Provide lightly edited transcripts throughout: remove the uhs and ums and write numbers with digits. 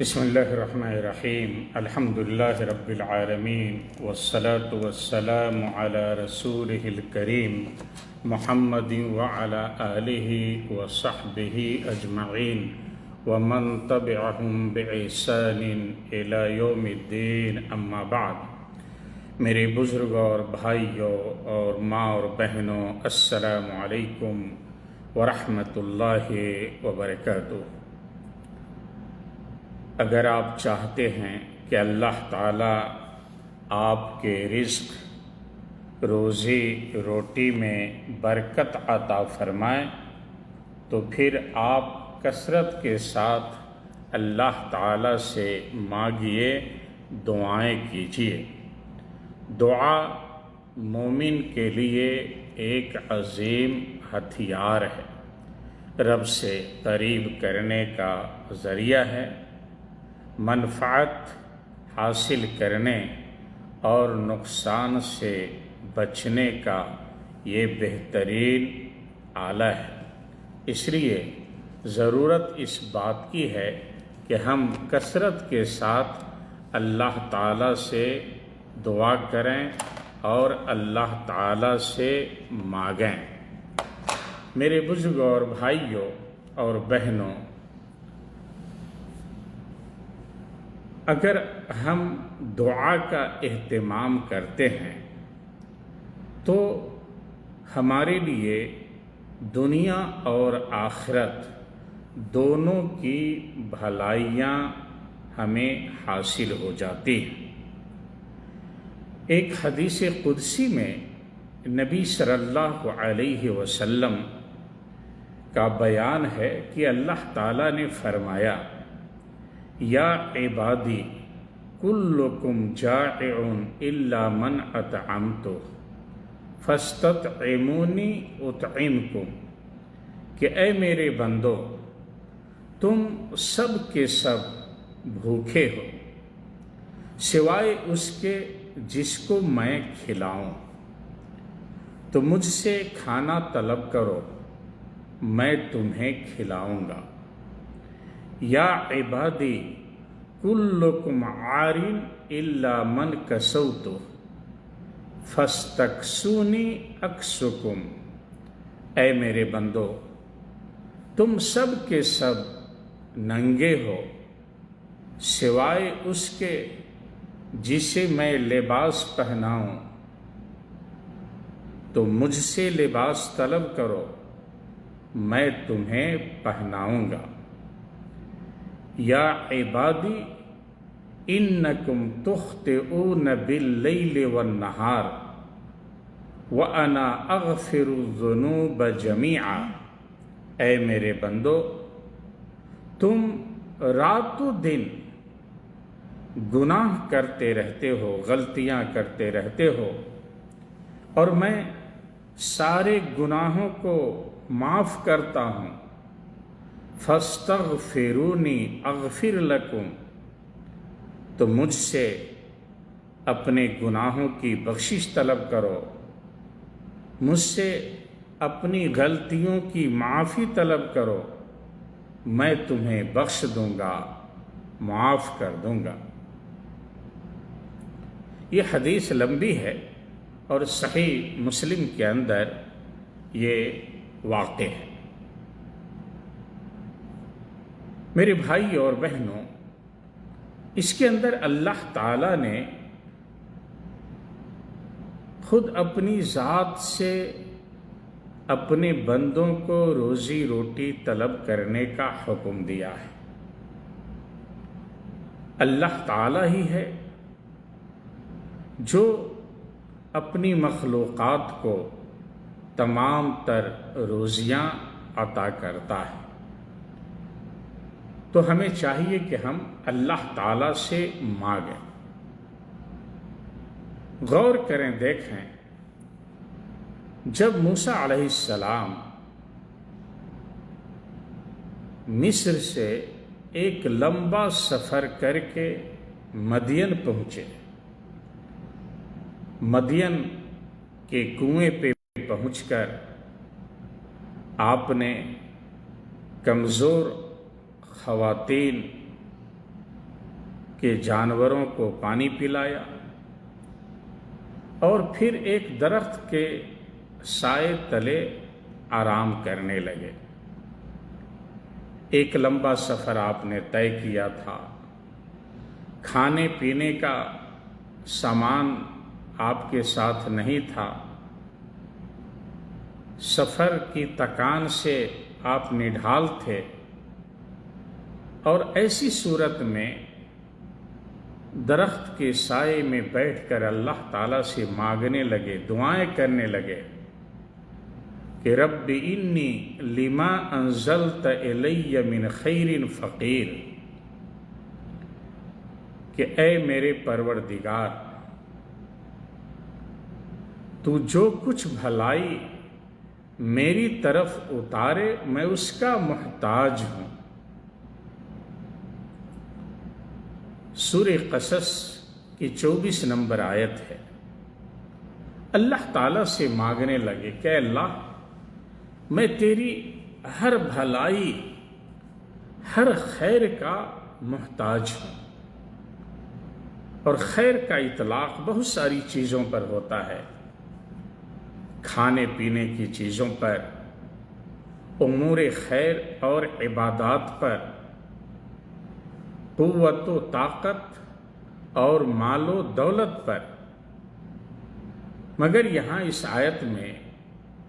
بسم اللہ الرحمن الرحیم الحمد للہ رب العالمین والصلاة والسلام علی رسولہ الکریم محمد وعلی آلہ وصحبہ اجمعین ومن تبعہم بإحسان الی یوم الدین اما بعد۔ میرے بزرگوں اور بھائیوں اور ماں اور بہنوں، السلام علیکم ورحمۃ اللہ وبرکاتہ۔ اگر آپ چاہتے ہیں کہ اللہ تعالیٰ آپ کے رزق روزی روٹی میں برکت عطا فرمائے تو پھر آپ کثرت کے ساتھ اللہ تعالیٰ سے مانگیے، دعائیں کیجیے۔ دعا مومن کے لیے ایک عظیم ہتھیار ہے، رب سے قریب کرنے کا ذریعہ ہے، منفعت حاصل کرنے اور نقصان سے بچنے کا یہ بہترین آلہ ہے۔ اس لیے ضرورت اس بات کی ہے کہ ہم کثرت کے ساتھ اللہ تعالیٰ سے دعا کریں اور اللہ تعالیٰ سے مانگیں۔ میرے بزرگوں اور بھائیوں اور بہنوں، اگر ہم دعا کا اہتمام کرتے ہیں تو ہمارے لیے دنیا اور آخرت دونوں کی بھلائیاں ہمیں حاصل ہو جاتی ہیں۔ ایک حدیث قدسی میں نبی صلی اللہ علیہ وسلم کا بیان ہے کہ اللہ تعالیٰ نے فرمایا، یا عبادی کلکم جائع الا من اطعمتہ فاستطعمونی اطعمکم، کہ اے میرے بندو، تم سب کے سب بھوکے ہو سوائے اس کے جس کو میں کھلاؤں، تو مجھ سے کھانا طلب کرو، میں تمہیں کھلاؤں گا۔ یا عبادی کلکم عار الا من کسوتہ فاستکسونی اکسکم، اے میرے بندو، تم سب کے سب ننگے ہو سوائے اس کے جسے میں لباس پہناؤں، تو مجھ سے لباس طلب کرو، میں تمہیں پہناؤں گا۔ یا عبادی انکم تخطئون باللیل والنہار وانا اغفر الذنوب جمیعا، اے میرے بندو، تم رات و دن گناہ کرتے رہتے ہو، غلطیاں کرتے رہتے ہو، اور میں سارے گناہوں کو معاف کرتا ہوں۔ فاستغفرونی اغفر لکم، تو مجھ سے اپنے گناہوں کی بخشش طلب کرو، مجھ سے اپنی غلطیوں کی معافی طلب کرو، میں تمہیں بخش دوں گا، معاف کر دوں گا۔ یہ حدیث لمبی ہے اور صحیح مسلم کے اندر یہ واقع ہے۔ میرے بھائی اور بہنوں، اس کے اندر اللہ تعالیٰ نے خود اپنی ذات سے اپنے بندوں کو روزی روٹی طلب کرنے کا حکم دیا ہے۔ اللہ تعالیٰ ہی ہے جو اپنی مخلوقات کو تمام تر روزیاں عطا کرتا ہے، تو ہمیں چاہیے کہ ہم اللہ تعالیٰ سے مانگیں۔ غور کریں، دیکھیں، جب موسیٰ علیہ السلام مصر سے ایک لمبا سفر کر کے مدین پہنچے، مدین کے کنویں پہ پہنچ کر آپ نے کمزور خواتین کہ جانوروں کو پانی پلایا اور پھر ایک درخت کے سائے تلے آرام کرنے لگے۔ ایک لمبا سفر آپ نے طے کیا تھا، کھانے پینے کا سامان آپ کے ساتھ نہیں تھا، سفر کی تکان سے آپ نڈھال تھے، اور ایسی صورت میں درخت کے سائے میں بیٹھ کر اللہ تعالیٰ سے مانگنے لگے، دعائیں کرنے لگے کہ رب انی لما انزلت الی من خیر فقیر، کہ اے میرے پروردگار، تو جو کچھ بھلائی میری طرف اتارے میں اس کا محتاج ہوں۔ سورہ قصص کی 24 نمبر آیت ہے۔ اللہ تعالیٰ سے مانگنے لگے کہ اللہ، میں تیری ہر بھلائی، ہر خیر کا محتاج ہوں۔ اور خیر کا اطلاق بہت ساری چیزوں پر ہوتا ہے، کھانے پینے کی چیزوں پر، امور خیر اور عبادات پر، قوت و طاقت اور مال و دولت پر، مگر یہاں اس آیت میں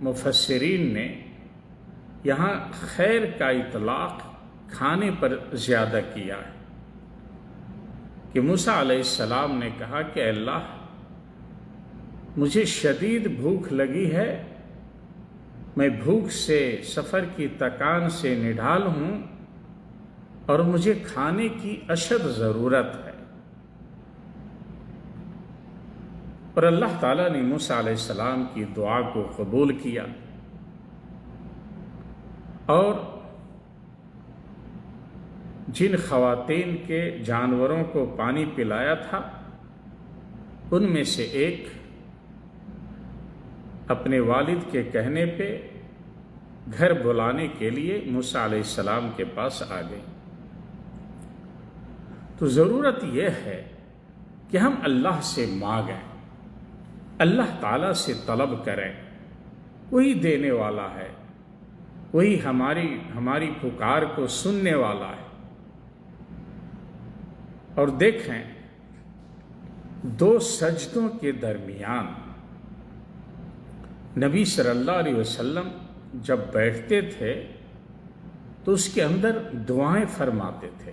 مفسرین نے یہاں خیر کا اطلاق کھانے پر زیادہ کیا ہے، کہ موسیٰ علیہ السلام نے کہا کہ اللہ، مجھے شدید بھوک لگی ہے، میں بھوک سے، سفر کی تکان سے نڈھال ہوں، اور مجھے کھانے کی اشد ضرورت ہے۔ اور اللہ تعالیٰ نے موسیٰ علیہ السلام کی دعا کو قبول کیا، اور جن خواتین کے جانوروں کو پانی پلایا تھا ان میں سے ایک اپنے والد کے کہنے پہ گھر بلانے کے لیے موسیٰ علیہ السلام کے پاس آ گئی۔ تو ضرورت یہ ہے کہ ہم اللہ سے مانگیں، اللہ تعالیٰ سے طلب کریں، وہی دینے والا ہے، وہی ہماری پکار کو سننے والا ہے۔ اور دیکھیں، 2 سجدوں کے درمیان نبی صلی اللہ علیہ وسلم جب بیٹھتے تھے تو اس کے اندر دعائیں فرماتے تھے،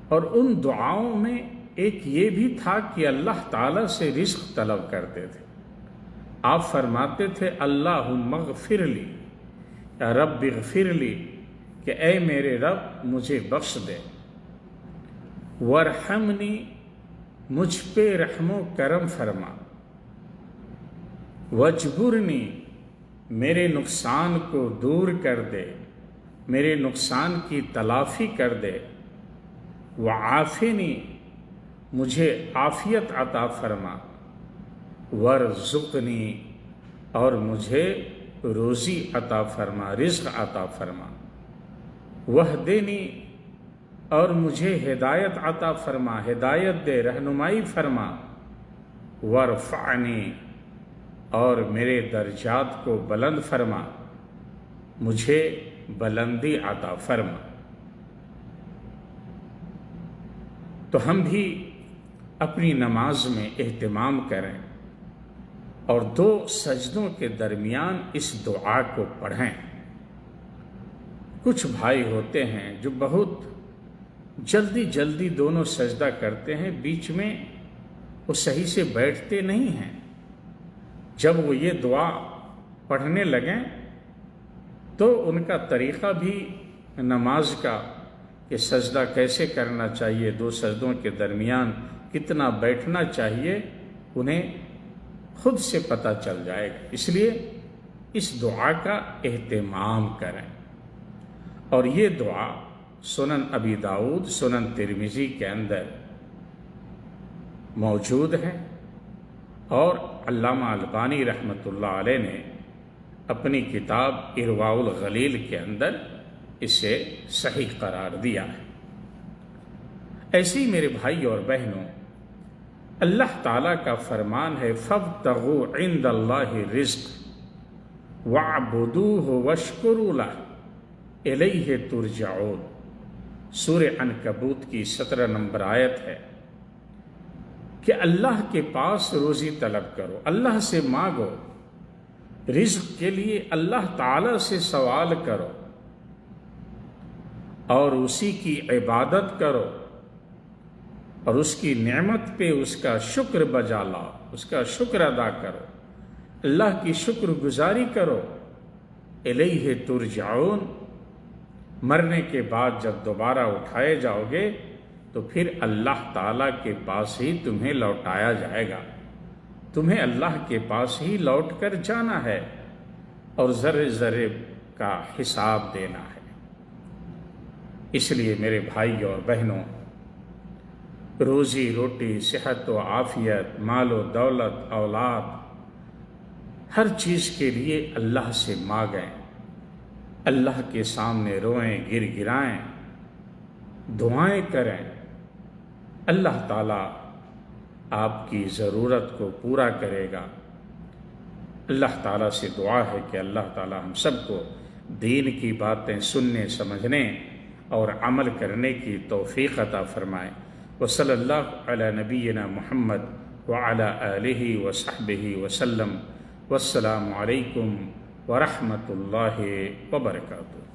اور ان دعاؤں میں ایک یہ بھی تھا کہ اللہ تعالیٰ سے رزق طلب کرتے تھے۔ آپ فرماتے تھے اللہم اغفر لی، یا رب اغفر لی، کہ اے میرے رب مجھے بخش دے، ورحمنی، مجھ پہ رحم و کرم فرما، وجبرنی، میرے نقصان کو دور کر دے، میرے نقصان کی تلافی کر دے، وعافنی، مجھے عافیت عطا فرما، ورزقنی، اور مجھے روزی عطا فرما، رزق عطا فرما، وہدنی، اور مجھے ہدایت عطا فرما، ہدایت دے، رہنمائی فرما، ورفعنی، اور میرے درجات کو بلند فرما، مجھے بلندی عطا فرما۔ تو ہم بھی اپنی نماز میں اہتمام کریں اور 2 سجدوں کے درمیان اس دعا کو پڑھیں۔ کچھ بھائی ہوتے ہیں جو بہت جلدی دونوں سجدہ کرتے ہیں، بیچ میں وہ صحیح سے بیٹھتے نہیں ہیں۔ جب وہ یہ دعا پڑھنے لگیں تو ان کا طریقہ بھی نماز کا، کہ سجدہ کیسے کرنا چاہیے، 2 سجدوں کے درمیان کتنا بیٹھنا چاہیے، انہیں خود سے پتہ چل جائے گا۔ اس لیے اس دعا کا اہتمام کریں۔ اور یہ دعا سنن ابی داؤد، سنن ترمذی کے اندر موجود ہے، اور علامہ البانی رحمۃ اللہ علیہ نے اپنی کتاب ارواء الغلیل کے اندر اسے صحیح قرار دیا ہے۔ ایسے ہی میرے بھائی اور بہنوں، اللہ تعالیٰ کا فرمان ہے فابتغوا عند اللہ رزق واعبدوہ واشکروا لہ الیہ ترجعون۔ سورہ عنکبوت کی 17 نمبر آیت ہے کہ اللہ کے پاس روزی طلب کرو، اللہ سے مانگو، رزق کے لیے اللہ تعالیٰ سے سوال کرو اور اسی کی عبادت کرو اور اس کی نعمت پہ اس کا شکر بجا لاؤ، اس کا شکر ادا کرو، اللہ کی شکر گزاری کرو۔ الیہ ترجعون، مرنے کے بعد جب دوبارہ اٹھائے جاؤ گے تو پھر اللہ تعالیٰ کے پاس ہی تمہیں لوٹایا جائے گا، تمہیں اللہ کے پاس ہی لوٹ کر جانا ہے اور ذرے ذرے کا حساب دینا ہے۔ اس لیے میرے بھائی اور بہنوں، روزی روٹی، صحت و عافیت، مال و دولت، اولاد، ہر چیز کے لیے اللہ سے مانگیں، اللہ کے سامنے روئیں، گر گرائیں، دعائیں کریں۔ اللہ تعالیٰ آپ کی ضرورت کو پورا کرے گا۔ اللہ تعالیٰ سے دعا ہے کہ اللہ تعالیٰ ہم سب کو دین کی باتیں سننے، سمجھنے اور عمل کرنے کی توفیق عطا فرمائے۔ وصلی اللہ علی نبینا محمد وعلی آلہ وصحبہ وسلم۔ والسلام علیکم ورحمۃ اللہ وبرکاتہ۔